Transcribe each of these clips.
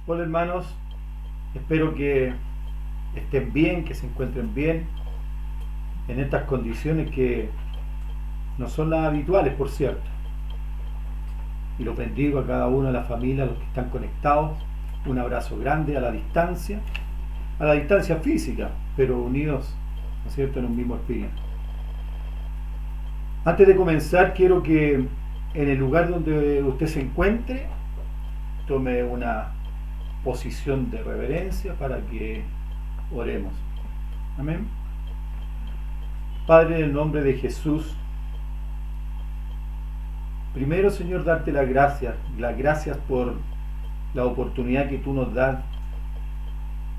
Hola hermanos, espero que estén bien, que se encuentren bien en estas condiciones que no son las habituales, por cierto. Y los bendigo a cada uno de la familia, a los que están conectados. Un abrazo grande a la distancia física, pero unidos, ¿no es cierto?, en un mismo espíritu. Antes de comenzar, quiero que en el lugar donde usted se encuentre, tome una posición de reverencia para que oremos. Amén. Padre, en el nombre de Jesús, primero, Señor, darte las gracias por la oportunidad que tú nos das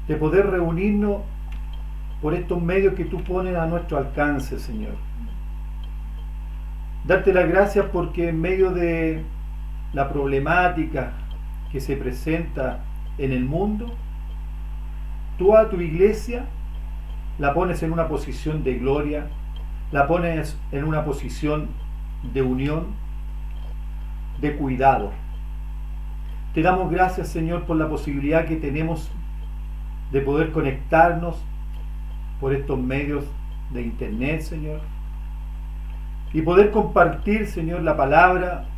de poder reunirnos por estos medios que tú pones a nuestro alcance, Señor. Darte las gracias porque en medio de la problemática que se presenta en el mundo, tú a tu iglesia la pones en una posición de gloria, la pones en una posición de unión, de cuidado. Te damos gracias, Señor, por la posibilidad que tenemos de poder conectarnos por estos medios de internet, Señor, y poder compartir, Señor, la palabra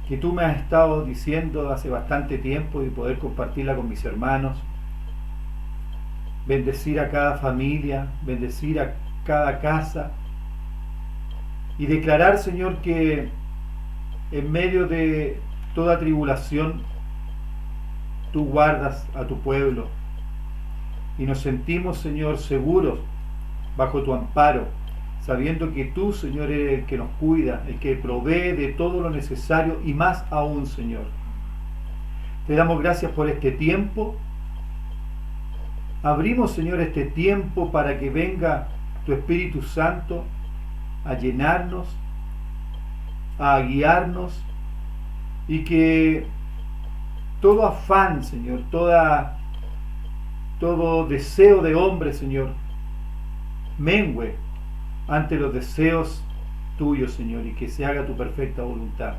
que tú me has estado diciendo hace bastante tiempo y poder compartirla con mis hermanos. Bendecir a cada familia, bendecir a cada casa y declarar, Señor, que en medio de toda tribulación tú guardas a tu pueblo y nos sentimos, Señor, seguros bajo tu amparo, sabiendo que tú, Señor, eres el que nos cuida, el que provee de todo lo necesario y más aún, Señor. Te damos gracias por este tiempo. Abrimos, Señor, este tiempo para que venga tu Espíritu Santo a llenarnos, a guiarnos y que todo afán, Señor, todo deseo de hombre, Señor, mengüe ante los deseos tuyos, Señor, y que se haga tu perfecta voluntad.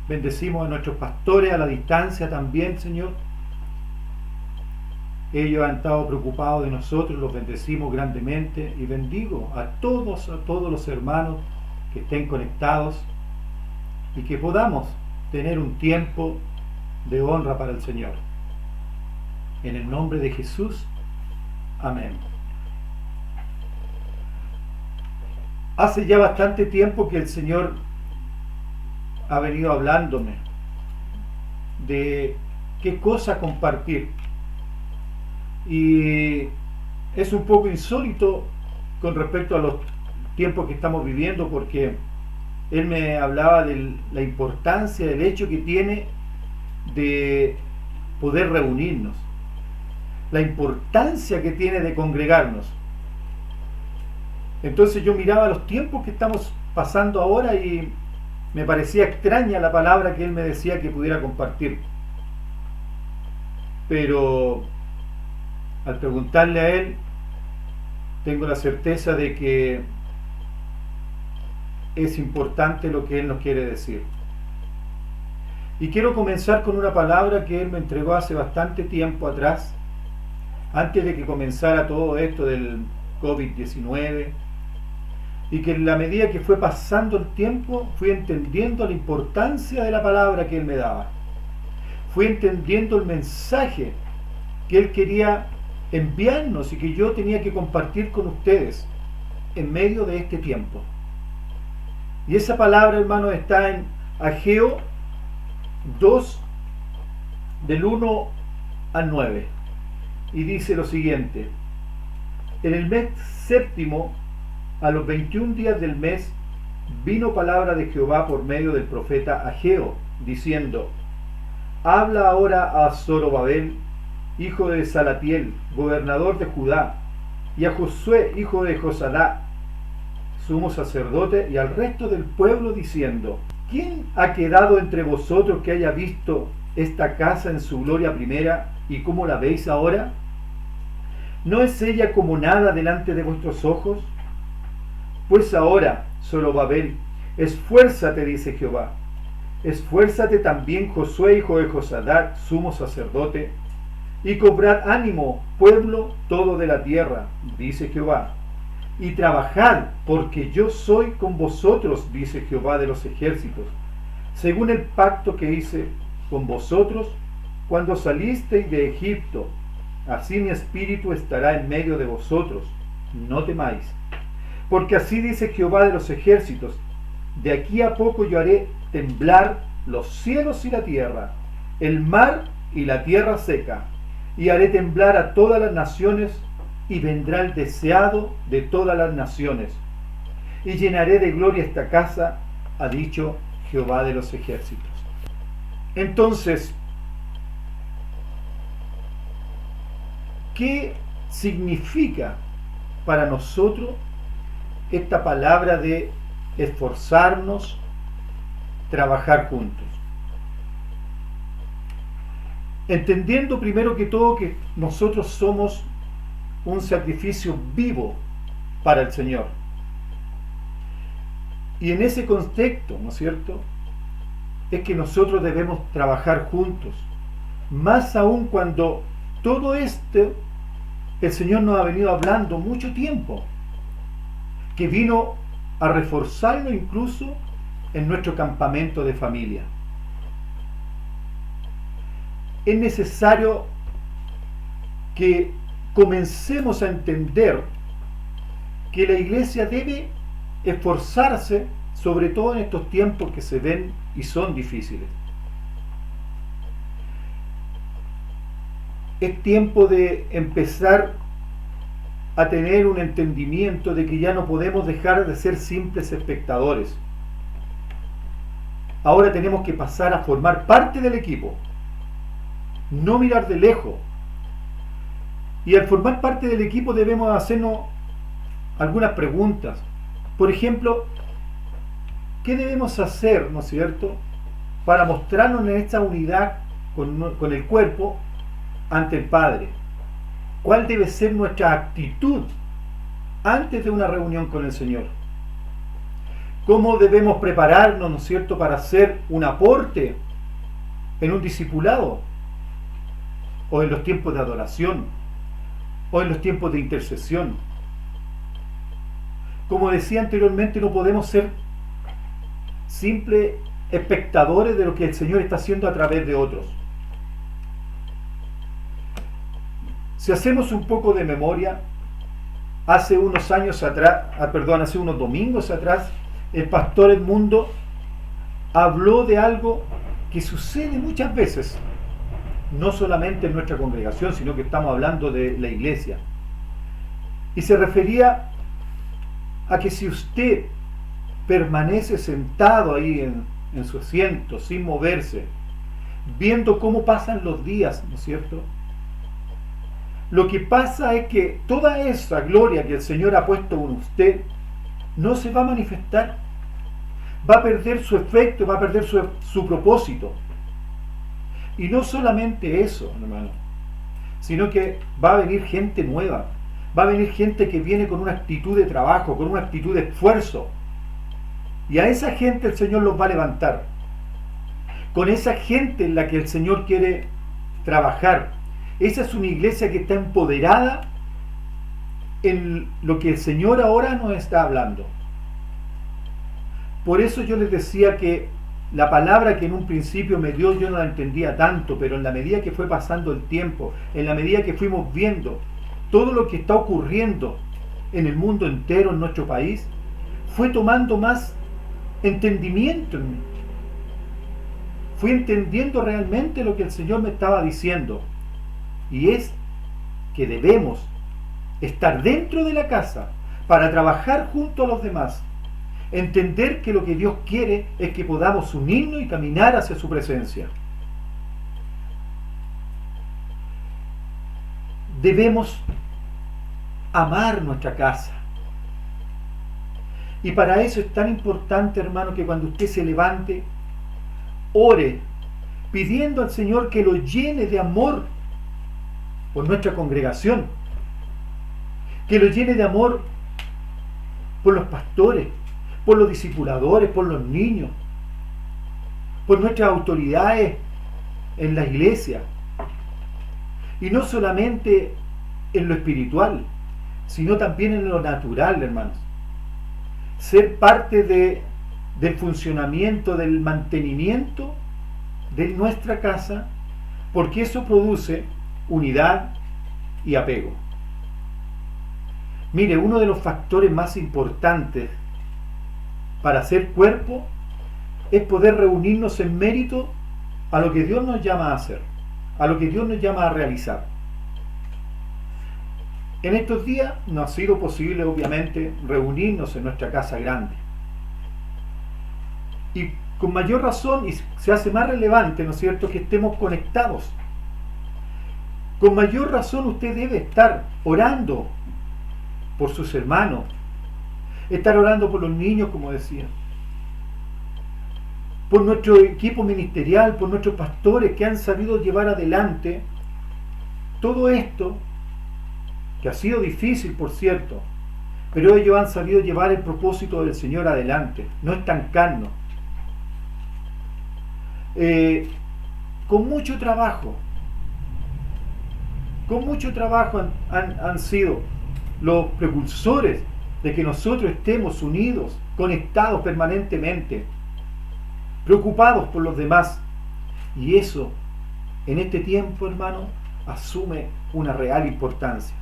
Bendecimos a nuestros pastores a la distancia también, Señor. Ellos han estado preocupados de nosotros, los bendecimos grandemente y bendigo a todos los hermanos que estén conectados y que podamos tener un tiempo de honra para el Señor. En el nombre de Jesús, amén. Hace ya bastante tiempo que el Señor ha venido hablándome de qué cosa compartir. Y es un poco insólito con respecto a los tiempos que estamos viviendo, porque Él me hablaba de la importancia, del hecho que tiene de poder reunirnos, la importancia que tiene de congregarnos. Entonces yo miraba los tiempos que estamos pasando ahora y me parecía extraña la palabra que Él me decía que pudiera compartir. Pero al preguntarle a Él, tengo la certeza de que es importante lo que Él nos quiere decir. Y quiero comenzar con una palabra que Él me entregó hace bastante tiempo atrás, antes de que comenzara todo esto del COVID-19, y que en la medida que fue pasando el tiempo, fui entendiendo la importancia de la palabra que Él me daba. Fui entendiendo el mensaje que Él quería enviarnos y que yo tenía que compartir con ustedes en medio de este tiempo. Y esa palabra, hermanos, está en Ageo 2, del 1 al 9. Y dice lo siguiente: en el mes séptimo, a los 21 días del mes, vino palabra de Jehová por medio del profeta Ageo, diciendo: habla ahora a Zorobabel, hijo de Salatiel, gobernador de Judá, y a Josué, hijo de Josadá, sumo sacerdote, y al resto del pueblo, diciendo: ¿quién ha quedado entre vosotros que haya visto esta casa en su gloria primera, y cómo la veis ahora? ¿No es ella como nada delante de vuestros ojos? Pues ahora, Zorobabel, esfuérzate, dice Jehová, Esfuérzate también, Josué, hijo de Josadak, sumo sacerdote, y cobrad ánimo, pueblo todo de la tierra, dice Jehová, y trabajad, porque yo soy con vosotros, dice Jehová de los ejércitos, según el pacto que hice con vosotros cuando salisteis de Egipto. Así mi espíritu estará en medio de vosotros, no temáis. Porque así dice Jehová de los ejércitos, de aquí a poco yo haré temblar los cielos y la tierra, el mar y la tierra seca, y haré temblar a todas las naciones, y vendrá el deseado de todas las naciones, y llenaré de gloria esta casa, ha dicho Jehová de los ejércitos. Entonces, ¿qué significa para nosotros esta palabra de esforzarnos, trabajar juntos? Entendiendo primero que todo que nosotros somos un sacrificio vivo para el Señor. Y en ese contexto, ¿no es cierto?, es que nosotros debemos trabajar juntos. Más aún cuando todo esto el Señor nos ha venido hablando mucho tiempo, que vino a reforzarlo incluso en nuestro campamento de familia. Es necesario que comencemos a entender que la iglesia debe esforzarse, sobre todo en estos tiempos que se ven y son difíciles. Es tiempo de empezar a tener un entendimiento de que ya no podemos dejar de ser simples espectadores. Ahora tenemos que pasar a formar parte del equipo, no mirar de lejos. Y al formar parte del equipo debemos hacernos algunas preguntas. Por ejemplo, ¿qué debemos hacer, ¿no es cierto?, para mostrarnos en esta unidad con el cuerpo ante el Padre? ¿Cuál debe ser nuestra actitud antes de una reunión con el Señor? ¿Cómo debemos prepararnos, ¿no es cierto?, para hacer un aporte en un discipulado, o en los tiempos de adoración, o en los tiempos de intercesión? Como decía anteriormente, no podemos ser simples espectadores de lo que el Señor está haciendo a través de otros. Si hacemos un poco de memoria, hace unos domingos atrás, el pastor Edmundo habló de algo que sucede muchas veces, no solamente en nuestra congregación, sino que estamos hablando de la iglesia. Y se refería a que si usted permanece sentado ahí en su asiento, sin moverse, viendo cómo pasan los días, ¿no es cierto?, lo que pasa es que toda esa gloria que el Señor ha puesto en usted no se va a manifestar, va a perder su efecto, va a perder su propósito. Y no solamente eso, hermano, sino que va a venir gente nueva, va a venir gente que viene con una actitud de trabajo, con una actitud de esfuerzo, y a esa gente el Señor los va a levantar. Con esa gente en la que el Señor quiere trabajar. Esa es una iglesia que está empoderada en lo que el Señor ahora nos está hablando. Por eso yo les decía que la palabra que en un principio me dio, yo no la entendía tanto, pero en la medida que fue pasando el tiempo, en la medida que fuimos viendo todo lo que está ocurriendo en el mundo entero, en nuestro país, fue tomando más entendimiento en mí. Fui entendiendo realmente lo que el Señor me estaba diciendo. Y es que debemos estar dentro de la casa para trabajar junto a los demás. Entender que lo que Dios quiere es que podamos unirnos y caminar hacia su presencia. Debemos amar nuestra casa. Y para eso es tan importante, hermano, que cuando usted se levante, ore, pidiendo al Señor que lo llene de amor por nuestra congregación, que lo llene de amor por los pastores, por los discipuladores, por los niños, por nuestras autoridades en la iglesia. Y no solamente en lo espiritual, sino también en lo natural, hermanos. Ser parte del funcionamiento, del mantenimiento de nuestra casa, porque eso produce unidad y apego. Mire, uno de los factores más importantes para ser cuerpo es poder reunirnos en mérito a lo que Dios nos llama a hacer, a lo que Dios nos llama a realizar. En estos días no ha sido posible, obviamente, reunirnos en nuestra casa grande. Y con mayor razón, y se hace más relevante, ¿no es cierto?, que estemos conectados. Con mayor razón usted debe estar orando por sus hermanos, estar orando por los niños, como decía, por nuestro equipo ministerial, por nuestros pastores que han sabido llevar adelante todo esto, que ha sido difícil, por cierto, pero ellos han sabido llevar el propósito del Señor adelante, no estancarnos. Con mucho trabajo han sido los precursores de que nosotros estemos unidos, conectados permanentemente, preocupados por los demás. Y eso, en este tiempo, hermano, asume una real importancia.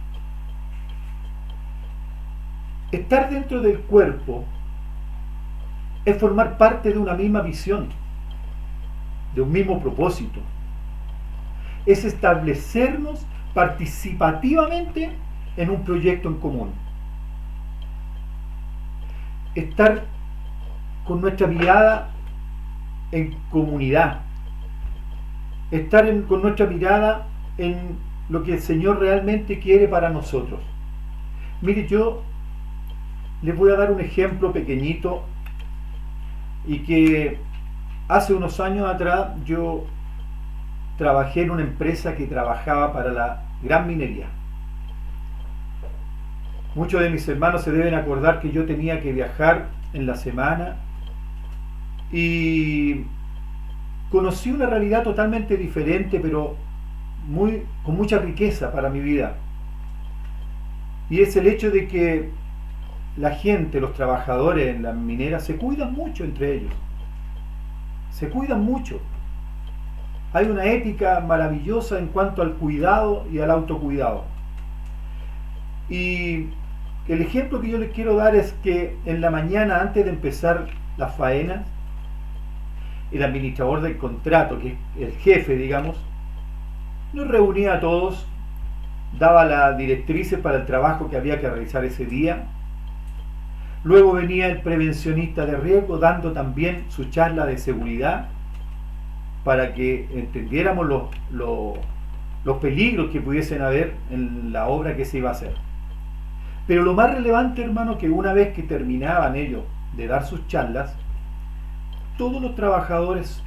Estar dentro del cuerpo es formar parte de una misma visión, de un mismo propósito. Es establecernos participativamente en un proyecto en común. Estar con nuestra mirada en comunidad. Estar con nuestra mirada en lo que el Señor realmente quiere para nosotros. Mire, yo les voy a dar un ejemplo pequeñito, y que hace unos años atrás yo trabajé en una empresa que trabajaba para la gran minería. Muchos de mis hermanos se deben acordar que yo tenía que viajar en la semana y conocí una realidad totalmente diferente, pero con mucha riqueza para mi vida. Y es el hecho de que la gente, los trabajadores en la minera, se cuidan mucho entre ellos. Se cuidan mucho. Hay una ética maravillosa en cuanto al cuidado y al autocuidado. Y el ejemplo que yo les quiero dar es que en la mañana, antes de empezar las faenas, el administrador del contrato, que es el jefe, digamos, nos reunía a todos, daba las directrices para el trabajo que había que realizar ese día. Luego venía el prevencionista de riesgo dando también su charla de seguridad para que entendiéramos los peligros que pudiesen haber en la obra que se iba a hacer. Pero lo más relevante, hermano, que una vez que terminaban ellos de dar sus charlas, todos los trabajadores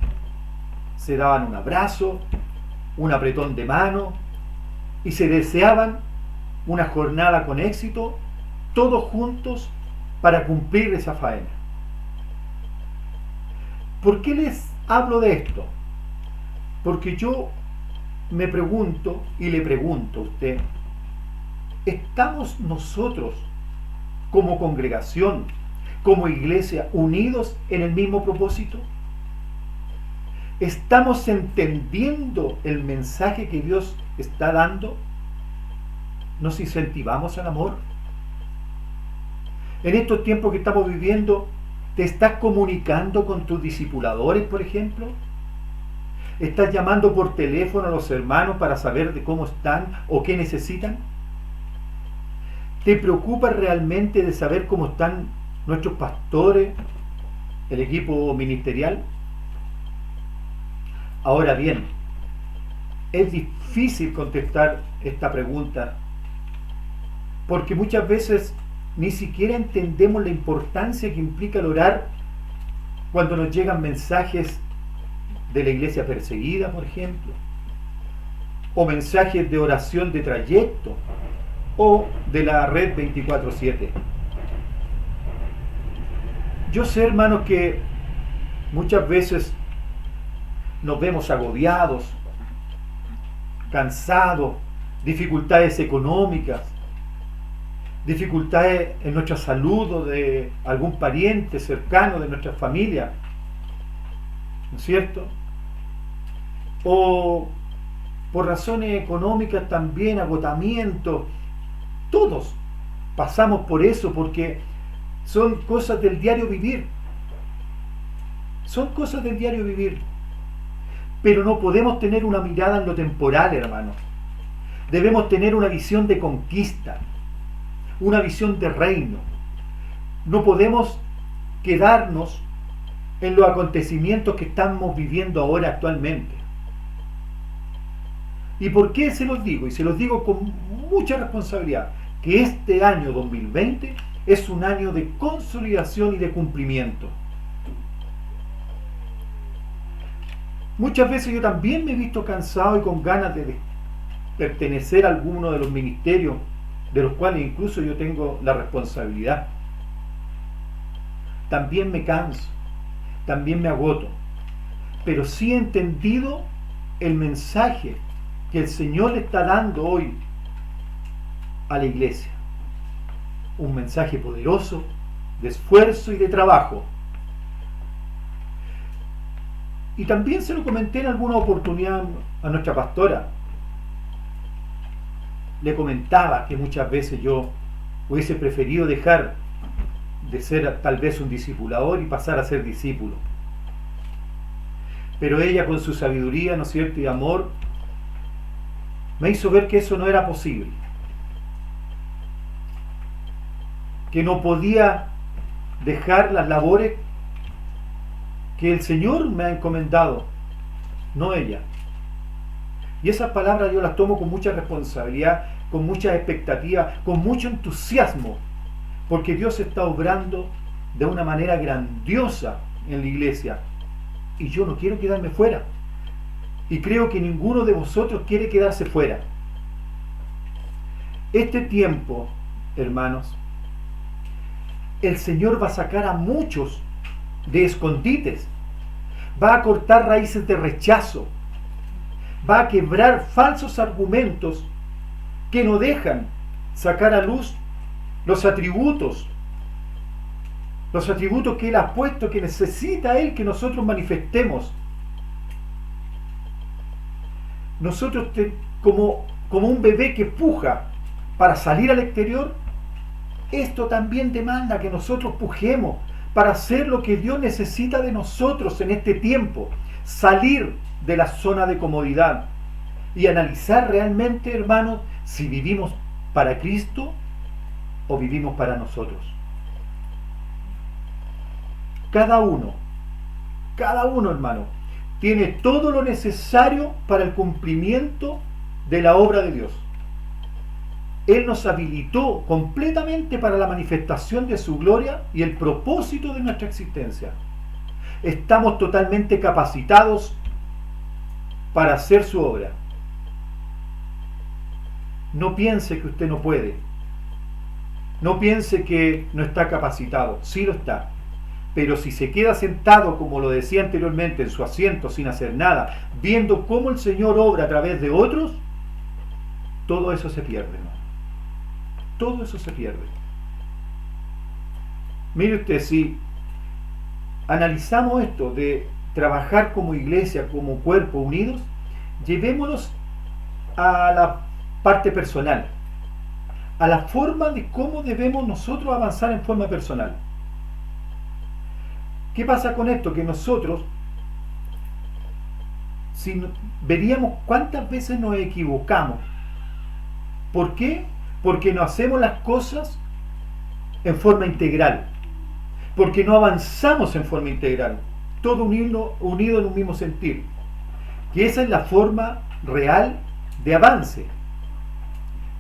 se daban un abrazo, un apretón de mano y se deseaban una jornada con éxito, todos juntos, para cumplir esa faena. ¿Por qué les hablo de esto? Porque yo me pregunto y le pregunto a usted, ¿estamos nosotros como congregación, como iglesia, unidos en el mismo propósito? ¿Estamos entendiendo el mensaje que Dios está dando? ¿Nos incentivamos al amor? En estos tiempos que estamos viviendo, ¿te estás comunicando con tus discipuladores, por ejemplo? ¿Estás llamando por teléfono a los hermanos para saber de cómo están o qué necesitan? ¿Te preocupa realmente de saber cómo están nuestros pastores, el equipo ministerial? Ahora bien, es difícil contestar esta pregunta porque muchas veces ni siquiera entendemos la importancia que implica el orar cuando nos llegan mensajes de la iglesia perseguida, por ejemplo, o mensajes de oración de trayecto, o de la red 24/7. Yo sé, hermanos, que muchas veces nos vemos agobiados, cansados, dificultades económicas, dificultades en nuestra salud o de algún pariente cercano de nuestra familia, ¿no es cierto? O por razones económicas también, agotamiento. Todos pasamos por eso porque son cosas del diario vivir. Son cosas del diario vivir. Pero no podemos tener una mirada en lo temporal, hermanos. Debemos tener una visión de conquista, una visión de reino. No podemos quedarnos en los acontecimientos que estamos viviendo ahora actualmente. ¿Y por qué se los digo? Y se los digo con mucha responsabilidad, que este año 2020 es un año de consolidación y de cumplimiento. Muchas veces yo también me he visto cansado y con ganas de pertenecer a alguno de los ministerios de los cuales incluso yo tengo la responsabilidad. También me canso, también me agoto, pero sí he entendido el mensaje que el Señor le está dando hoy a la iglesia. Un mensaje poderoso de esfuerzo y de trabajo. Y también se lo comenté en alguna oportunidad a nuestra pastora. Le comentaba que muchas veces yo hubiese preferido dejar de ser tal vez un discipulador y pasar a ser discípulo. Pero ella, con su sabiduría, ¿no es cierto?, y amor, me hizo ver que eso no era posible, que no podía dejar las labores que el Señor me ha encomendado, no ella. Y esas palabras yo las tomo con mucha responsabilidad, con mucha expectativa, con mucho entusiasmo, porque Dios está obrando de una manera grandiosa en la iglesia, y yo no quiero quedarme fuera. Y creo que ninguno de vosotros quiere quedarse fuera. Este tiempo, hermanos, el Señor va a sacar a muchos de escondites, va a cortar raíces de rechazo, va a quebrar falsos argumentos que no dejan sacar a luz los atributos que Él ha puesto, que necesita Él que nosotros manifestemos. Nosotros, como un bebé que puja para salir al exterior, esto también demanda que nosotros pujemos para hacer lo que Dios necesita de nosotros en este tiempo, salir de la zona de comodidad y analizar realmente, hermanos, si vivimos para Cristo o vivimos para nosotros. Cada uno, hermano, tiene todo lo necesario para el cumplimiento de la obra de Dios. Él nos habilitó completamente para la manifestación de su gloria y el propósito de nuestra existencia. Estamos totalmente capacitados para hacer su obra. No piense que usted no puede. No piense que no está capacitado. Sí lo está. Pero si se queda sentado, como lo decía anteriormente, en su asiento sin hacer nada, viendo cómo el Señor obra a través de otros, todo eso se pierde, ¿no? Todo eso se pierde. Mire usted, si analizamos esto de trabajar como iglesia, como cuerpo unidos, llevémonos a la parte personal, a la forma de cómo debemos nosotros avanzar en forma personal. ¿Qué pasa con esto? Que nosotros, si veríamos cuántas veces nos equivocamos. ¿Por qué? Porque no hacemos las cosas en forma integral, porque no avanzamos en forma integral, todo unido en un mismo sentir, que esa es la forma real de avance.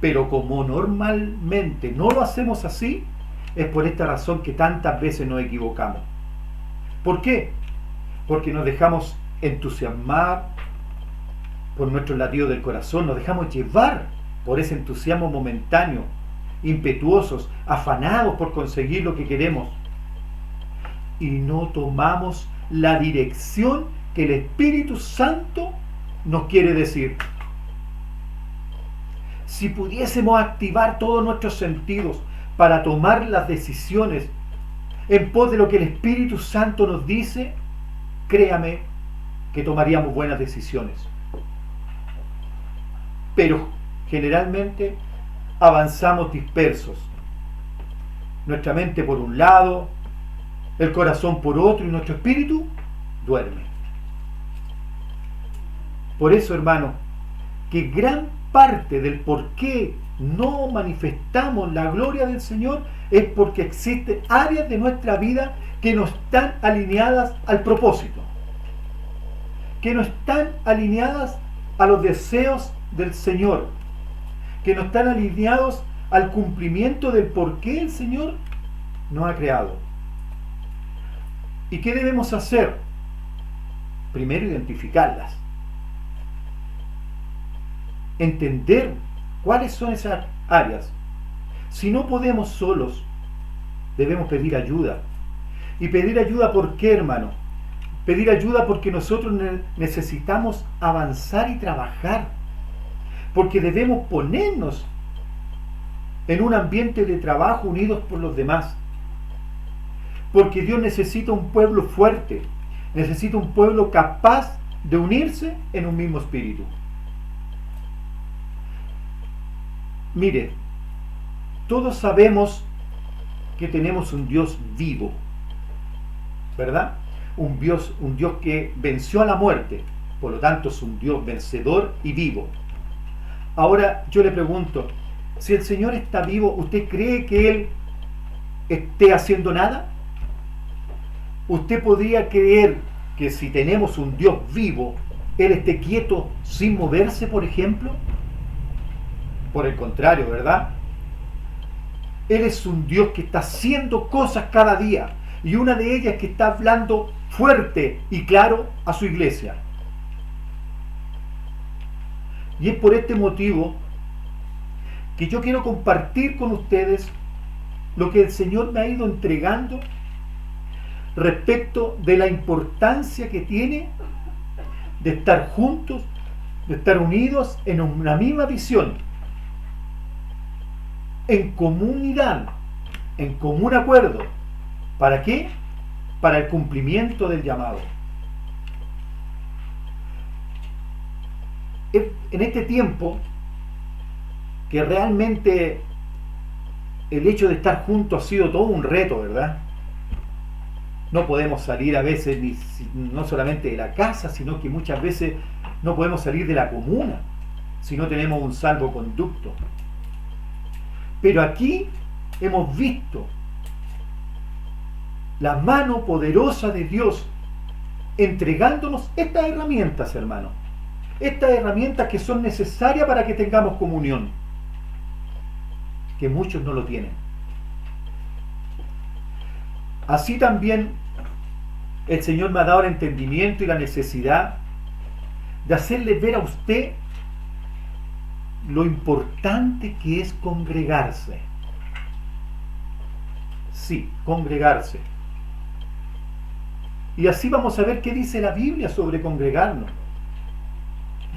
Pero como normalmente no lo hacemos así, es por esta razón que tantas veces nos equivocamos. ¿Por qué? Porque nos dejamos entusiasmar por nuestro latido del corazón, nos dejamos llevar por ese entusiasmo momentáneo, impetuosos, afanados por conseguir lo que queremos, y no tomamos la dirección que el Espíritu Santo nos quiere decir. Si pudiésemos activar todos nuestros sentidos para tomar las decisiones en pos de lo que el Espíritu Santo nos dice, créame que tomaríamos buenas decisiones. Pero generalmente avanzamos dispersos. Nuestra mente por un lado, el corazón por otro y nuestro espíritu duerme. Por eso, hermano, que gran parte del por qué no manifestamos la gloria del Señor es porque existen áreas de nuestra vida que no están alineadas al propósito, que no están alineadas a los deseos del Señor, que no están alineados al cumplimiento del por qué el Señor nos ha creado. ¿Y qué debemos hacer? Primero, identificarlas. Entender cuáles son esas áreas. Si no podemos solos, debemos pedir ayuda. ¿Y pedir ayuda por qué, hermano? Pedir ayuda porque nosotros necesitamos avanzar y trabajar. Porque debemos ponernos en un ambiente de trabajo unidos por los demás. Porque Dios necesita un pueblo fuerte, necesita un pueblo capaz de unirse en un mismo espíritu. Mire, todos sabemos que tenemos un Dios vivo, ¿verdad? Un Dios que venció a la muerte, por lo tanto es un Dios vencedor y vivo. Ahora yo le pregunto, si el Señor está vivo, ¿usted cree que Él esté haciendo nada? ¿Usted podría creer que si tenemos un Dios vivo, Él esté quieto sin moverse, por ejemplo? Por el contrario, ¿verdad? Él es un Dios que está haciendo cosas cada día, y una de ellas es que está hablando fuerte y claro a su iglesia. Y es por este motivo que yo quiero compartir con ustedes lo que el Señor me ha ido entregando respecto de la importancia que tiene de estar juntos, de estar unidos en una misma visión, en comunidad, en común acuerdo. ¿Para qué? Para el cumplimiento del llamado. En este tiempo, que realmente el hecho de estar juntos ha sido todo un reto, ¿verdad? No podemos salir a veces no solamente de la casa, sino que muchas veces no podemos salir de la comuna si no tenemos un salvoconducto. Pero aquí hemos visto la mano poderosa de Dios entregándonos estas herramientas, hermanos. Estas herramientas que son necesarias para que tengamos comunión, que muchos no lo tienen. Así también el Señor me ha dado el entendimiento y la necesidad de hacerle ver a usted lo importante que es congregarse. Sí, congregarse. Y así vamos a ver qué dice la Biblia sobre congregarnos.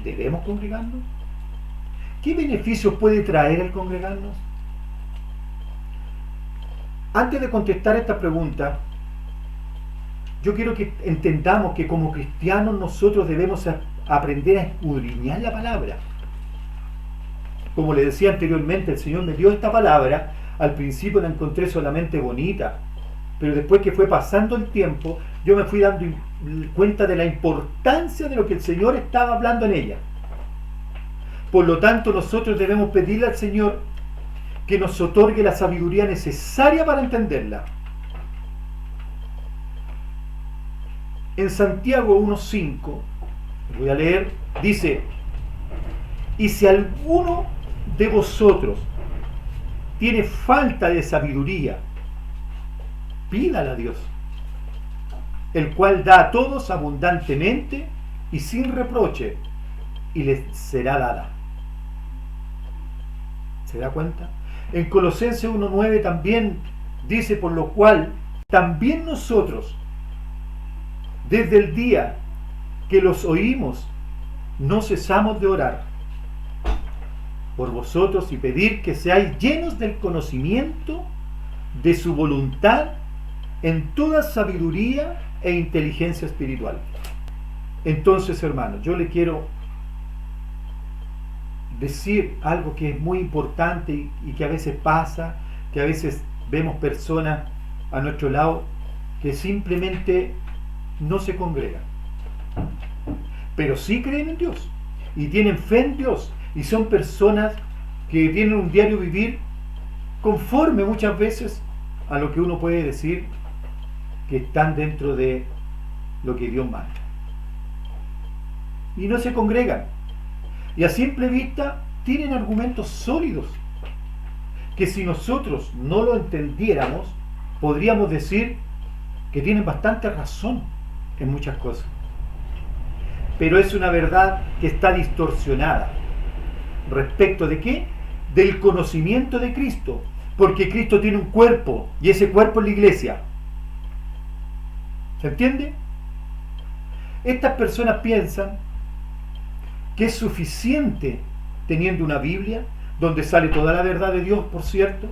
¿Debemos congregarnos? ¿Qué beneficios puede traer el congregarnos? Antes de contestar esta pregunta, yo quiero que entendamos que como cristianos nosotros debemos aprender a escudriñar la palabra. Como le decía anteriormente, el Señor me dio esta palabra. Al principio la encontré solamente bonita, pero después que fue pasando el tiempo, yo me fui dando cuenta de la importancia de lo que el Señor estaba hablando en ella. Por lo tanto, nosotros debemos pedirle al Señor que nos otorgue la sabiduría necesaria para entenderla. En Santiago 1:5, voy a leer, dice: y si alguno de vosotros tiene falta de sabiduría, pídala a Dios, el cual da a todos abundantemente y sin reproche, y les será dada. ¿Se da cuenta? En Colosenses 1:9 también dice: por lo cual también nosotros, desde el día que los oímos, no cesamos de orar por vosotros y pedir que seáis llenos del conocimiento de su voluntad en toda sabiduría e inteligencia espiritual. Entonces, hermanos, yo le quiero decir algo que es muy importante y que a veces pasa, que a veces vemos personas a nuestro lado que simplemente no se congregan, pero sí creen en Dios y tienen fe en Dios y son personas que tienen un diario vivir conforme muchas veces a lo que uno puede decir que están dentro de lo que Dios manda, y no se congregan, y a simple vista tienen argumentos sólidos que si nosotros no lo entendiéramos podríamos decir que tienen bastante razón en muchas cosas, pero es una verdad que está distorsionada. ¿Respecto de qué? Del conocimiento de Cristo, porque Cristo tiene un cuerpo y ese cuerpo es la iglesia. ¿Se entiende? Estas personas piensan que es suficiente teniendo una Biblia donde sale toda la verdad de Dios, por cierto,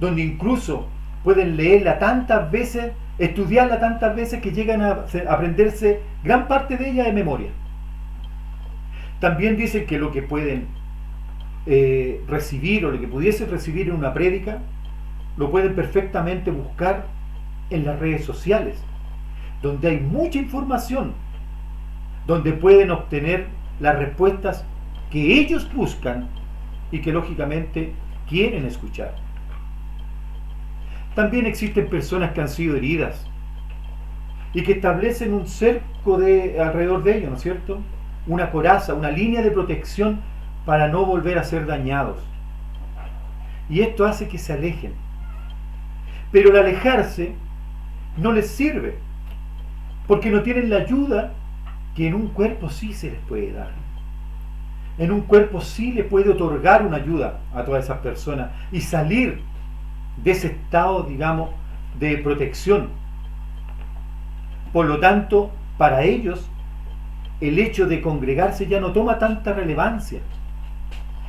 donde incluso pueden leerla tantas veces, estudiarla tantas veces que llegan a aprenderse gran parte de ella de memoria. También dicen que lo que pueden recibir o lo que pudiesen recibir en una prédica lo pueden perfectamente buscar en las redes sociales, donde hay mucha información, donde pueden obtener las respuestas que ellos buscan y que lógicamente quieren escuchar. También existen personas que han sido heridas y que establecen un cerco alrededor de ellos, ¿no es cierto? Una coraza, una línea de protección para no volver a ser dañados. Y esto hace que se alejen. Pero el alejarse no les sirve, porque no tienen la ayuda que en un cuerpo sí se les puede dar. En un cuerpo sí le puede otorgar una ayuda a todas esas personas y salir de ese estado, digamos, de protección. Por lo tanto, para ellos, el hecho de congregarse ya no toma tanta relevancia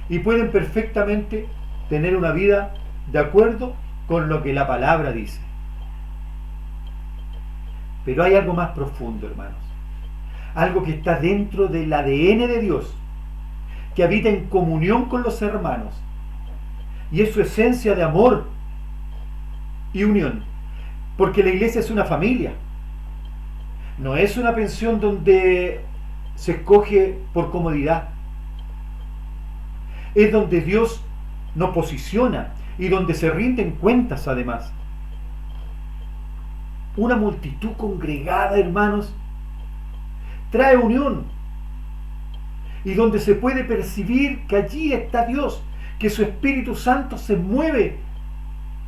y pueden perfectamente tener una vida de acuerdo con lo que la palabra dice. Pero hay algo más profundo, hermanos. Algo que está dentro del ADN de Dios, que habita en comunión con los hermanos, y es su esencia de amor y unión, porque la iglesia es una familia, no es una pensión donde se escoge por comodidad, es donde Dios nos posiciona y donde se rinden cuentas además. Una multitud congregada, hermanos, trae unión, y donde se puede percibir que allí está Dios, que su Espíritu Santo se mueve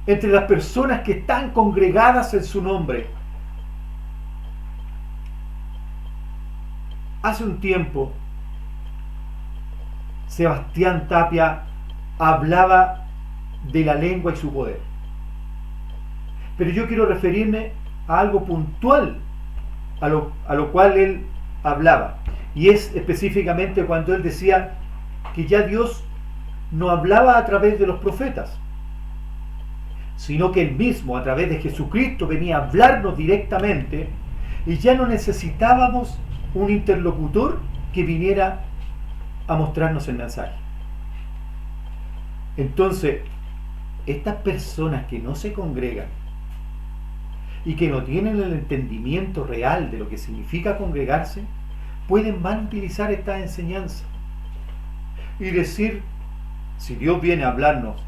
entre las personas que están congregadas en su nombre. Hace un tiempo, Sebastián Tapia hablaba de la lengua y su poder. Pero yo quiero referirme a algo puntual a lo cual él hablaba. Y es específicamente cuando él decía que ya Dios no hablaba a través de los profetas, sino que él mismo a través de Jesucristo venía a hablarnos directamente, y ya no necesitábamos un interlocutor que viniera a mostrarnos el mensaje. Entonces, estas personas que no se congregan y que no tienen el entendimiento real de lo que significa congregarse, pueden mal utilizar esta enseñanza y decir, si Dios viene a hablarnos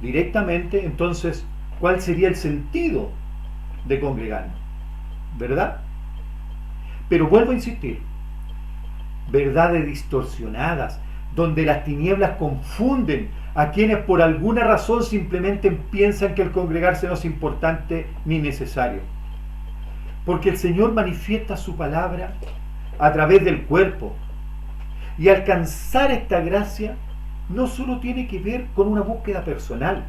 directamente, entonces, ¿cuál sería el sentido de congregarnos? ¿Verdad? Pero vuelvo a insistir, verdades distorsionadas, donde las tinieblas confunden a quienes por alguna razón simplemente piensan que el congregarse no es importante ni necesario. Porque el Señor manifiesta su palabra a través del cuerpo, y alcanzar esta gracia no solo tiene que ver con una búsqueda personal,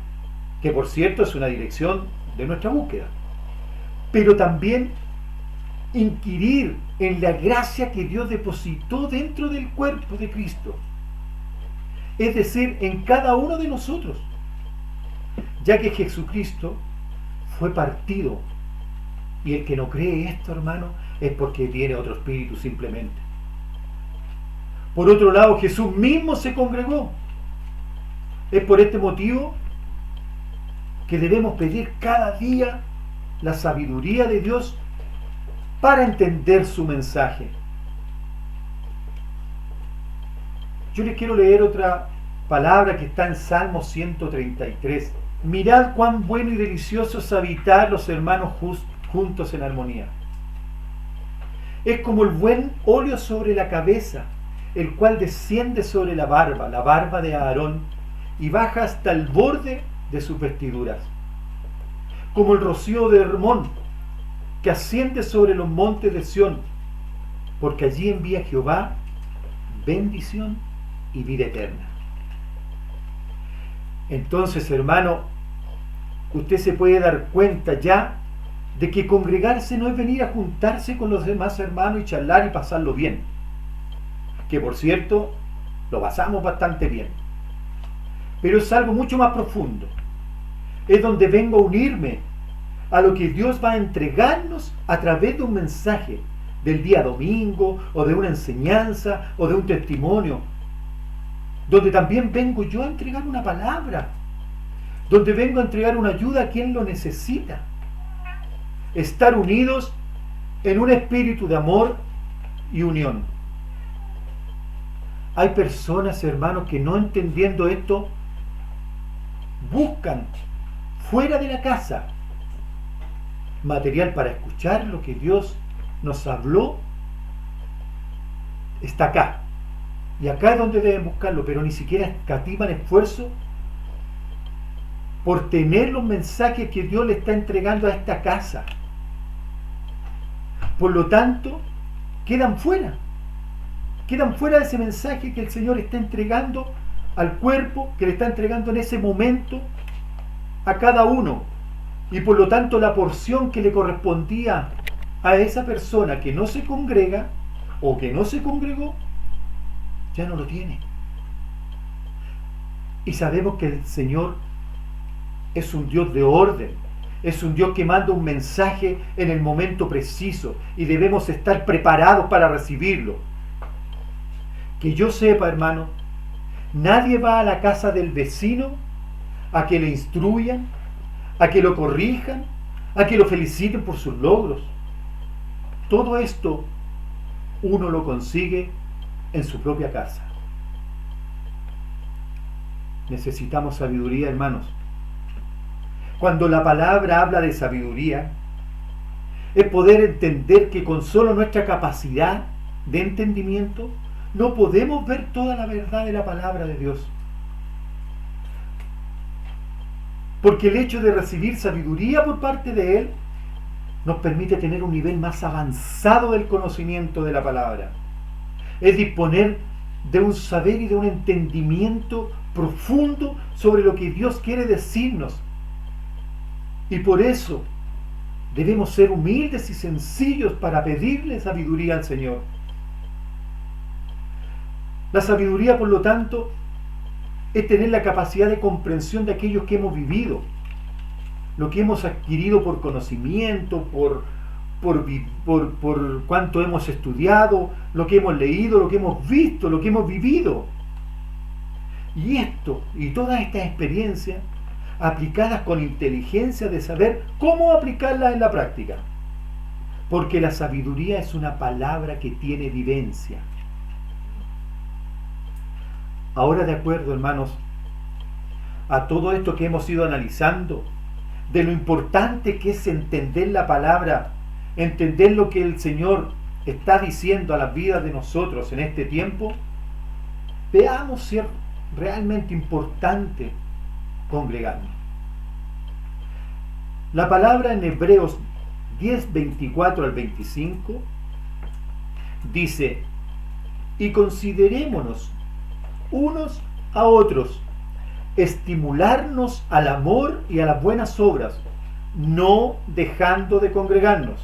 que por cierto es una dirección de nuestra búsqueda, pero también inquirir en la gracia que Dios depositó dentro del cuerpo de Cristo, es decir, en cada uno de nosotros, ya que Jesucristo fue partido, y el que no cree esto, hermano, es porque tiene otro espíritu simplemente. Por otro lado, Jesús mismo se congregó. Es por este motivo que debemos pedir cada día la sabiduría de Dios para entender su mensaje. Yo les quiero leer otra palabra que está en Salmo 133. Mirad cuán bueno y delicioso es habitar los hermanos juntos en armonía. Es como el buen óleo sobre la cabeza, el cual desciende sobre la barba de Aarón, y baja hasta el borde de sus vestiduras. Como el rocío de Hermón, que asciende sobre los montes de Sión, porque allí envía Jehová bendición y vida eterna. Entonces, hermano, usted se puede dar cuenta ya de que congregarse no es venir a juntarse con los demás hermanos y charlar y pasarlo bien, que por cierto lo pasamos bastante bien, pero es algo mucho más profundo. Es donde vengo a unirme a lo que Dios va a entregarnos a través de un mensaje del día domingo, o de una enseñanza, o de un testimonio, donde también vengo yo a entregar una palabra, donde vengo a entregar una ayuda a quien lo necesita. Estar unidos en un espíritu de amor y unión. Hay personas, hermanos, que no entendiendo esto, buscan fuera de la casa material para escuchar lo que Dios nos habló. Está acá, y acá es donde deben buscarlo, pero ni siquiera escatiman esfuerzo por tener los mensajes que Dios le está entregando a esta casa. Por lo tanto, quedan fuera de ese mensaje que el Señor está entregando al cuerpo, que le está entregando en ese momento a cada uno, y por lo tanto la porción que le correspondía a esa persona que no se congrega o que no se congregó, ya no lo tiene. Y sabemos que el Señor es un Dios de orden, es un Dios que manda un mensaje en el momento preciso, y debemos estar preparados para recibirlo. Que yo sepa, hermano, nadie va a la casa del vecino a que le instruyan, a que lo corrijan, a que lo feliciten por sus logros. Todo esto uno lo consigue en su propia casa. Necesitamos sabiduría, hermanos. Cuando la palabra habla de sabiduría, es poder entender que con solo nuestra capacidad de entendimiento no podemos ver toda la verdad de la palabra de Dios. Porque el hecho de recibir sabiduría por parte de Él nos permite tener un nivel más avanzado del conocimiento de la palabra. Es disponer de un saber y de un entendimiento profundo sobre lo que Dios quiere decirnos. Y por eso debemos ser humildes y sencillos para pedirle sabiduría al Señor. La sabiduría, por lo tanto, es tener la capacidad de comprensión de aquellos que hemos vivido, lo que hemos adquirido por conocimiento, por cuánto hemos estudiado, lo que hemos leído, lo que hemos visto, lo que hemos vivido. Y esto, y todas estas experiencias, aplicadas con inteligencia de saber cómo aplicarlas en la práctica. Porque la sabiduría es una palabra que tiene vivencia. Ahora, de acuerdo, hermanos, a todo esto que hemos ido analizando, de lo importante que es entender la palabra, entender lo que el Señor está diciendo a las vidas de nosotros en este tiempo, veamos si es realmente importante congregarnos. La palabra en Hebreos 10, 24 al 25 dice: y considerémonos unos a otros, estimularnos al amor y a las buenas obras, no dejando de congregarnos,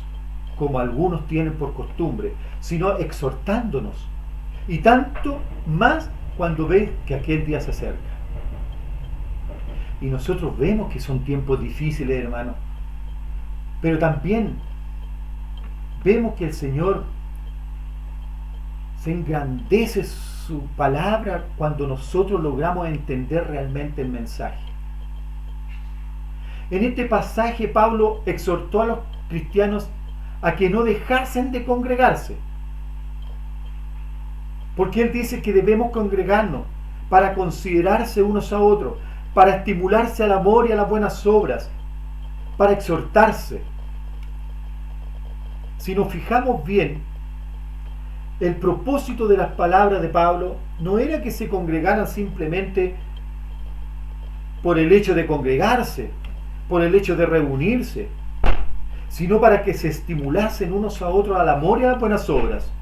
como algunos tienen por costumbre, sino exhortándonos. Y tanto más cuando ves que aquel día se acerca. Y nosotros vemos que son tiempos difíciles, hermanos. Pero también vemos que el Señor se engrandece su palabra cuando nosotros logramos entender realmente el mensaje. En este pasaje Pablo exhortó a los cristianos a que no dejasen de congregarse. Porque él dice que debemos congregarnos para considerarse unos a otros, para estimularse al amor y a las buenas obras, para exhortarse. Si nos fijamos bien, el propósito de las palabras de Pablo no era que se congregaran simplemente por el hecho de congregarse, por el hecho de reunirse, sino para que se estimulasen unos a otros al amor y a las buenas obras.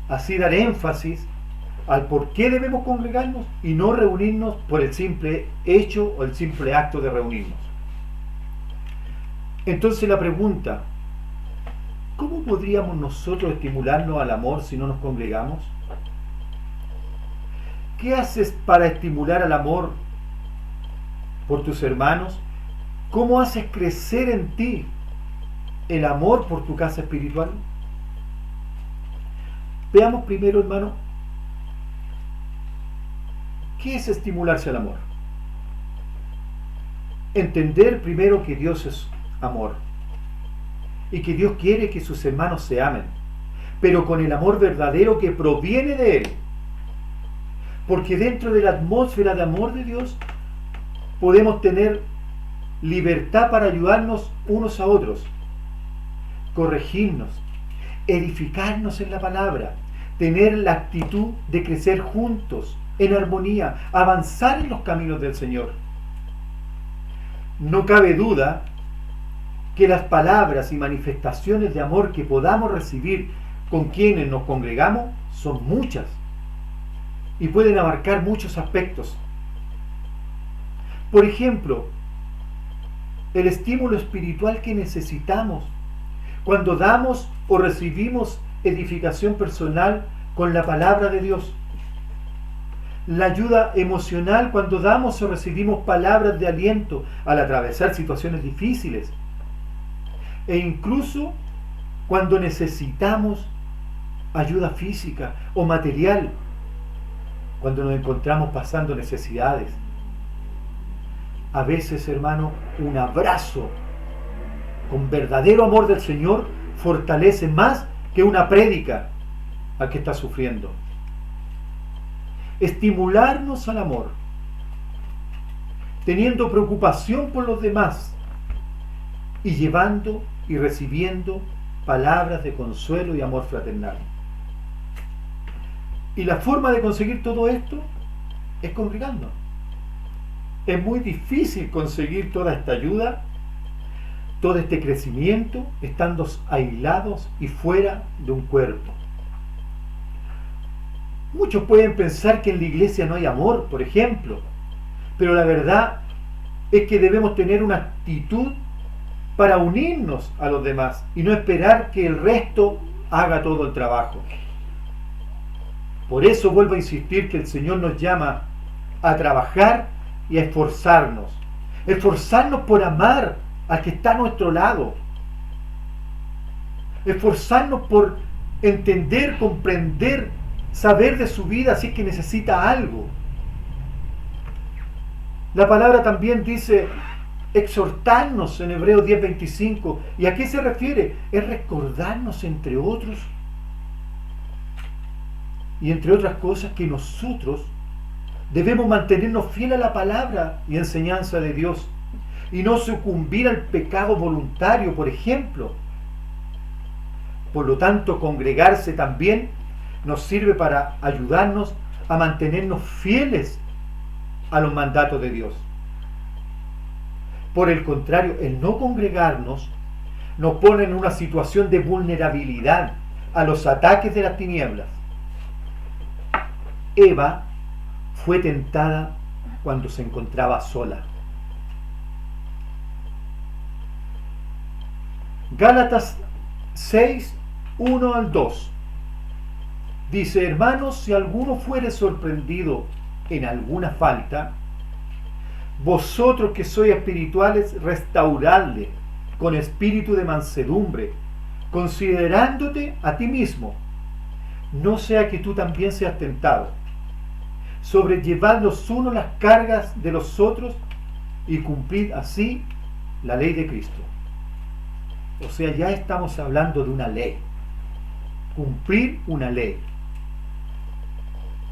Así dar énfasis al por qué debemos congregarnos y no reunirnos por el simple hecho o el simple acto de reunirnos. Entonces la pregunta, ¿cómo podríamos nosotros estimularnos al amor si no nos congregamos? ¿Qué haces para estimular al amor por tus hermanos? ¿Cómo haces crecer en ti el amor por tu casa espiritual? Veamos primero, hermano, ¿qué es estimularse al amor? Entender primero que Dios es amor y que Dios quiere que sus hermanos se amen, pero con el amor verdadero que proviene de Él. Porque dentro de la atmósfera de amor de Dios podemos tener libertad para ayudarnos unos a otros, corregirnos, edificarnos en la palabra, tener la actitud de crecer juntos, en armonía, avanzar en los caminos del Señor. No cabe duda que las palabras y manifestaciones de amor que podamos recibir con quienes nos congregamos son muchas y pueden abarcar muchos aspectos. Por ejemplo, el estímulo espiritual que necesitamos cuando damos o recibimos edificación personal con la palabra de Dios. La ayuda emocional cuando damos o recibimos palabras de aliento al atravesar situaciones difíciles. E incluso cuando necesitamos ayuda física o material, cuando nos encontramos pasando necesidades. A veces, hermano, un abrazo con verdadero amor del Señor fortalece más que una prédica al que está sufriendo. Estimularnos al amor, teniendo preocupación por los demás y llevando y recibiendo palabras de consuelo y amor fraternal. Y la forma de conseguir todo esto es congregando. Es muy difícil conseguir toda esta ayuda, todo este crecimiento, estando aislados y fuera de un cuerpo. Muchos pueden pensar que en la iglesia no hay amor, por ejemplo, pero la verdad es que debemos tener una actitud para unirnos a los demás y no esperar que el resto haga todo el trabajo. Por eso vuelvo a insistir que el Señor nos llama a trabajar y a esforzarnos por amar al que está a nuestro lado, esforzarnos por entender, comprender, saber de su vida si es que necesita algo. La palabra también dice exhortarnos en Hebreos 10:25. ¿Y a qué se refiere? Es recordarnos entre otros y entre otras cosas que nosotros debemos mantenernos fieles a la palabra y enseñanza de Dios y no sucumbir al pecado voluntario, por ejemplo. Por lo tanto, congregarse también nos sirve para ayudarnos a mantenernos fieles a los mandatos de Dios. Por el contrario, el no congregarnos nos pone en una situación de vulnerabilidad a los ataques de las tinieblas. Eva fue tentada cuando se encontraba sola. Gálatas 6, 1 al 2. Dice: hermanos, si alguno fuere sorprendido en alguna falta, vosotros que sois espirituales, restauradle con espíritu de mansedumbre, considerándote a ti mismo, no sea que tú también seas tentado. Sobrellevad los unos las cargas de los otros y cumplid así la ley de Cristo. O sea, ya estamos hablando de una ley. Cumplir una ley.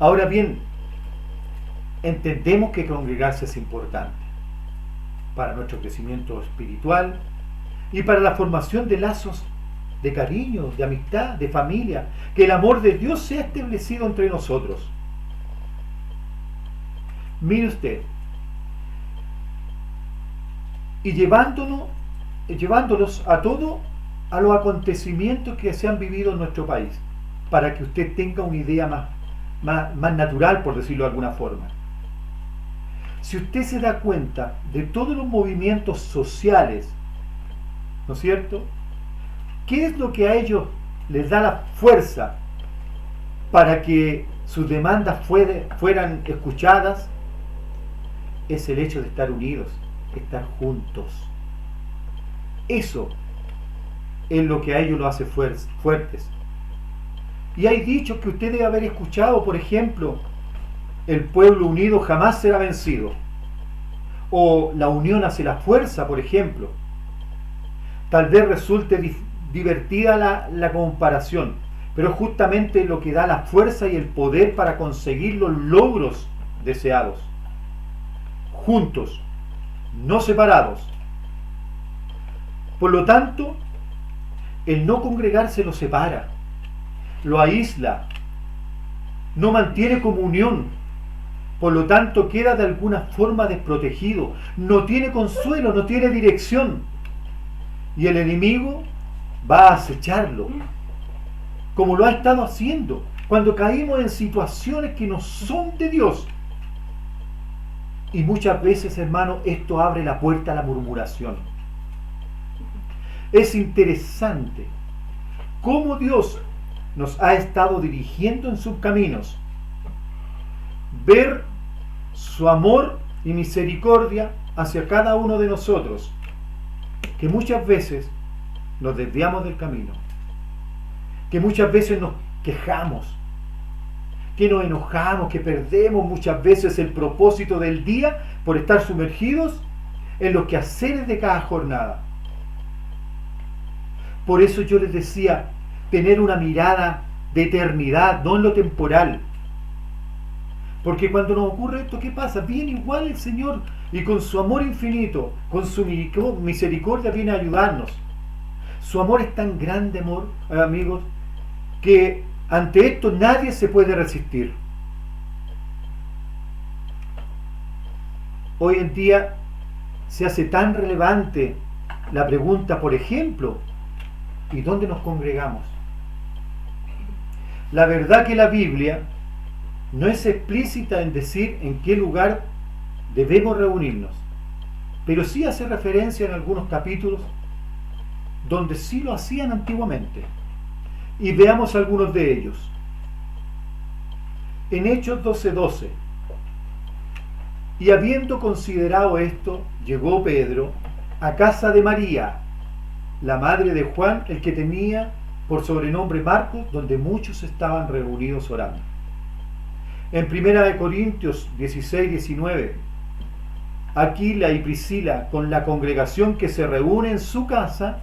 Ahora bien, entendemos que congregarse es importante para nuestro crecimiento espiritual y para la formación de lazos de cariño, de amistad, de familia, que el amor de Dios sea establecido entre nosotros. Mire usted, y llevándonos a todo a los acontecimientos que se han vivido en nuestro país, para que usted tenga una idea más natural, por decirlo de alguna forma. Si usted se da cuenta de todos los movimientos sociales, ¿no es cierto?, ¿qué es lo que a ellos les da la fuerza para que sus demandas fueran escuchadas? Es el hecho de estar unidos, estar juntos. Eso es lo que a ellos los hace fuertes. Y hay dichos que usted debe haber escuchado, por ejemplo: el pueblo unido jamás será vencido. O la unión hace la fuerza, por ejemplo. Tal vez resulte divertida la comparación, pero es justamente lo que da la fuerza y el poder para conseguir los logros deseados. Juntos, no separados. Por lo tanto, el no congregarse lo separa, lo aísla, no mantiene comunión, por lo tanto queda de alguna forma desprotegido, no tiene consuelo, no tiene dirección, y el enemigo va a acecharlo, como lo ha estado haciendo cuando caímos en situaciones que no son de Dios. Y muchas veces, hermano, esto abre la puerta a la murmuración. Es interesante cómo Dios nos ha estado dirigiendo en sus caminos. Ver su amor y misericordia hacia cada uno de nosotros, que muchas veces nos desviamos del camino, que muchas veces nos quejamos, que nos enojamos, que perdemos muchas veces el propósito del día por estar sumergidos en los quehaceres de cada jornada. Por eso yo les decía, tener una mirada de eternidad, no en lo temporal. Porque cuando nos ocurre esto, ¿qué pasa? Viene igual el Señor y con su amor infinito, con su misericordia viene a ayudarnos. Su amor es tan grande, amigos, que ante esto nadie se puede resistir. Hoy en día se hace tan relevante la pregunta, por ejemplo, ¿y dónde nos congregamos? La verdad que la Biblia no es explícita en decir en qué lugar debemos reunirnos, pero sí hace referencia en algunos capítulos donde sí lo hacían antiguamente. Y veamos algunos de ellos. En Hechos 12:12. Y habiendo considerado esto, llegó Pedro a casa de María, la madre de Juan, el que tenía por sobrenombre Marcos, donde muchos estaban reunidos orando. En 1 Corintios 16:19, Aquila y Priscila, con la congregación que se reúne en su casa,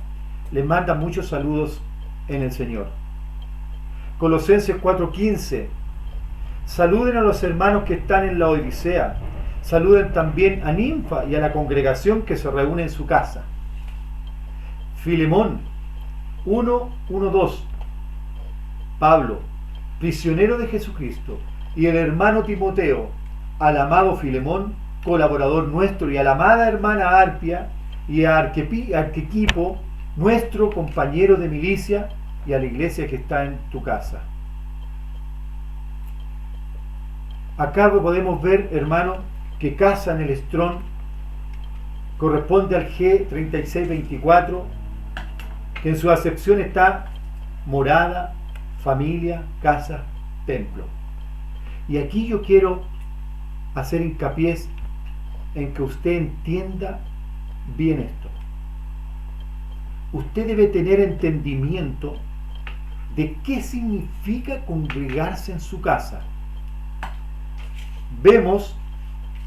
les mandan muchos saludos en el Señor. Colosenses 4:15, saluden a los hermanos que están en la Odisea, saluden también a Ninfa y a la congregación que se reúne en su casa. Filemón 1:1-2, Pablo, prisionero de Jesucristo, y el hermano Timoteo, al amado Filemón, colaborador nuestro, y a la amada hermana Arpia, y a Arquipo, nuestro compañero de milicia, y a la iglesia que está en tu casa. Acá podemos ver, hermano, que casa en el Strong corresponde al G3624, que en su acepción está morada, familia, casa, templo. Y aquí yo quiero hacer hincapié en que usted entienda bien esto. Usted debe tener entendimiento de qué significa congregarse en su casa. Vemos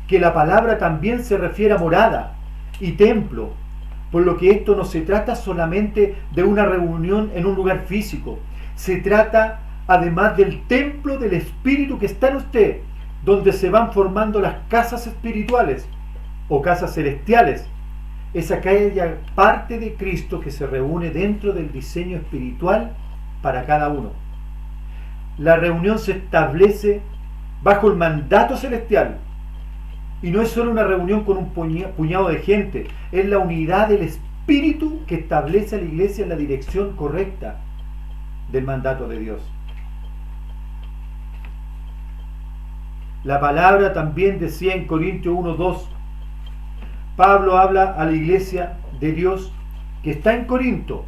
que la palabra también se refiere a morada y templo, por lo que esto no se trata solamente de una reunión en un lugar físico, se trata además del templo del Espíritu que está en usted, donde se van formando las casas espirituales o casas celestiales. Es aquella parte de Cristo que se reúne dentro del diseño espiritual para cada uno. La reunión se establece bajo el mandato celestial y no es solo una reunión con un puñado de gente, es la unidad del Espíritu que establece a la iglesia en la dirección correcta del mandato de Dios. La palabra también decía en Corintios 1:2, Pablo habla a la iglesia de Dios que está en Corinto.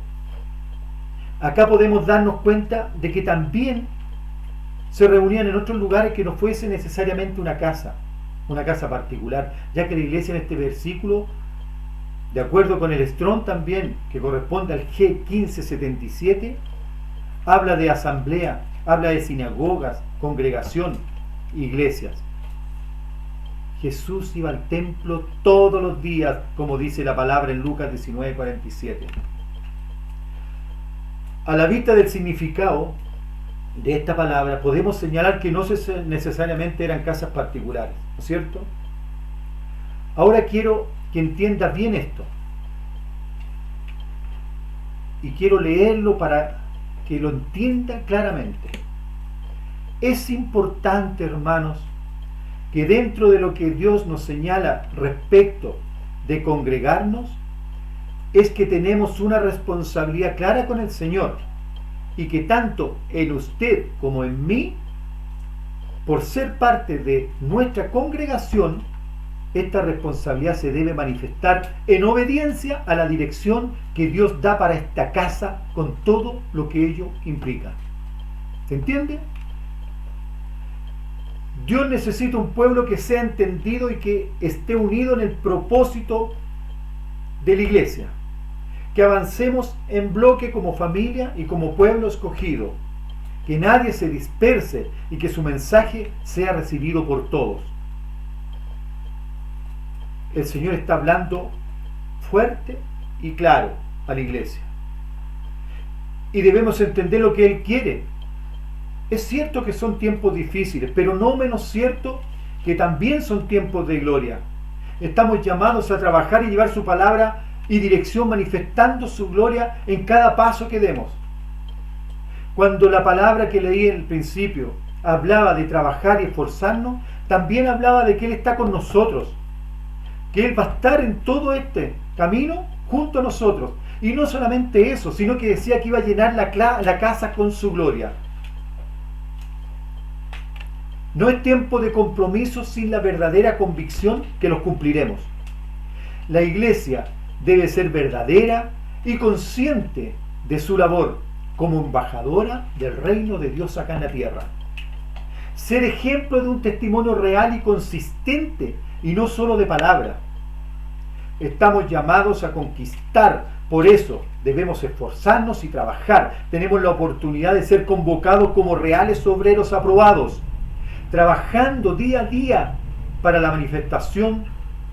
Acá podemos darnos cuenta de que también se reunían en otros lugares que no fuese necesariamente una casa particular, ya que la iglesia en este versículo, de acuerdo con el Strong también, que corresponde al G1577, habla de asamblea, habla de sinagogas, congregación, iglesias. Jesús iba al templo todos los días, como dice la palabra en Lucas 19:47. A la vista del significado de esta palabra, podemos señalar que no necesariamente eran casas particulares, ¿no es cierto? Ahora quiero que entienda bien esto. Y quiero leerlo para que lo entienda claramente. Es importante, hermanos, que dentro de lo que Dios nos señala respecto de congregarnos, es que tenemos una responsabilidad clara con el Señor, y que tanto en usted como en mí, por ser parte de nuestra congregación, esta responsabilidad se debe manifestar en obediencia a la dirección que Dios da para esta casa, con todo lo que ello implica. ¿Se entiende? Dios necesita un pueblo que sea entendido y que esté unido en el propósito de la iglesia. Que avancemos en bloque como familia y como pueblo escogido. Que nadie se disperse y que su mensaje sea recibido por todos. El Señor está hablando fuerte y claro a la iglesia. Y debemos entender lo que Él quiere. Es cierto que son tiempos difíciles, pero no menos cierto que también son tiempos de gloria. Estamos llamados a trabajar y llevar su palabra y dirección, manifestando su gloria en cada paso que demos. Cuando la palabra que leí en el principio hablaba de trabajar y esforzarnos, también hablaba de que Él está con nosotros, que Él va a estar en todo este camino junto a nosotros. Y no solamente eso, sino que decía que iba a llenar la casa con su gloria. No es tiempo de compromisos sin la verdadera convicción que los cumpliremos. La iglesia debe ser verdadera y consciente de su labor como embajadora del reino de Dios acá en la tierra. Ser ejemplo de un testimonio real y consistente y no solo de palabra. Estamos llamados a conquistar, por eso debemos esforzarnos y trabajar. Tenemos la oportunidad de ser convocados como reales obreros aprobados, trabajando día a día para la manifestación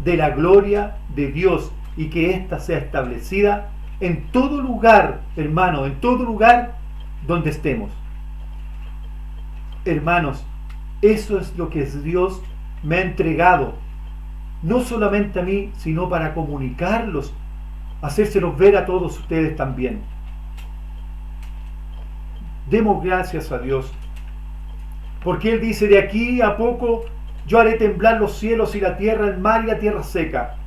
de la gloria de Dios y que ésta sea establecida en todo lugar, hermano, en todo lugar donde estemos. Hermanos, eso es lo que Dios me ha entregado, no solamente a mí, sino para comunicarlos, hacérselos ver a todos ustedes también. Demos gracias a Dios, porque Él dice: de aquí a poco yo haré temblar los cielos y la tierra, el mar y la tierra seca,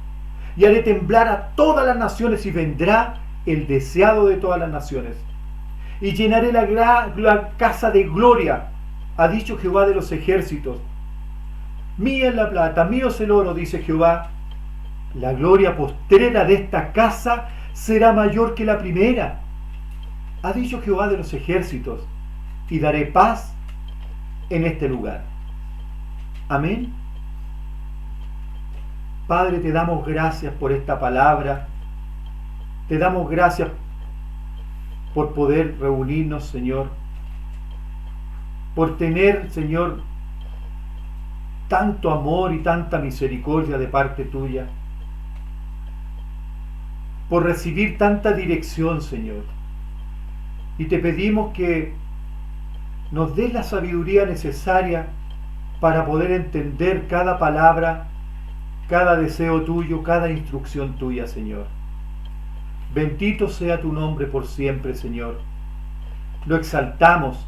y haré temblar a todas las naciones, y vendrá el deseado de todas las naciones, y llenaré la casa de gloria, ha dicho Jehová de los ejércitos. Mía es la plata, mío es el oro, dice Jehová. La gloria postrera de esta casa será mayor que la primera, Ha dicho Jehová de los ejércitos, y daré paz en este lugar. Amén. Padre, te damos gracias por esta palabra. Te damos gracias por poder reunirnos, Señor. Por tener, Señor, tanto amor y tanta misericordia de parte tuya. Por recibir tanta dirección, Señor. Y te pedimos que nos des la sabiduría necesaria para poder entender cada palabra, cada deseo tuyo, cada instrucción tuya, Señor. Bendito sea tu nombre por siempre, Señor. Lo exaltamos,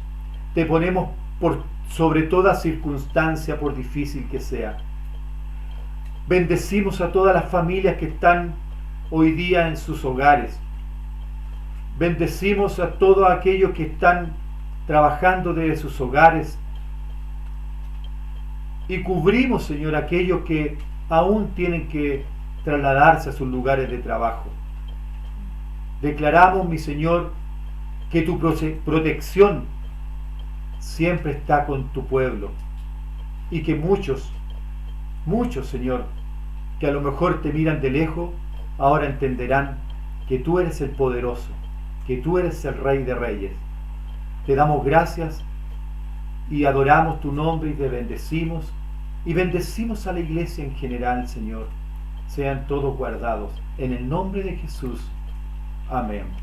te ponemos por sobre toda circunstancia, por difícil que sea. Bendecimos a todas las familias que están hoy día en sus hogares. Bendecimos a todos aquellos que están trabajando desde sus hogares. Y cubrimos, Señor, aquellos que aún tienen que trasladarse a sus lugares de trabajo. Declaramos, mi Señor, que tu protección siempre está con tu pueblo. Y que muchos, Señor, que a lo mejor te miran de lejos, ahora entenderán que tú eres el poderoso, que tú eres el Rey de Reyes. Te damos gracias y adoramos tu nombre y te bendecimos. Y bendecimos a la iglesia en general, Señor. Sean todos guardados. En el nombre de Jesús. Amén.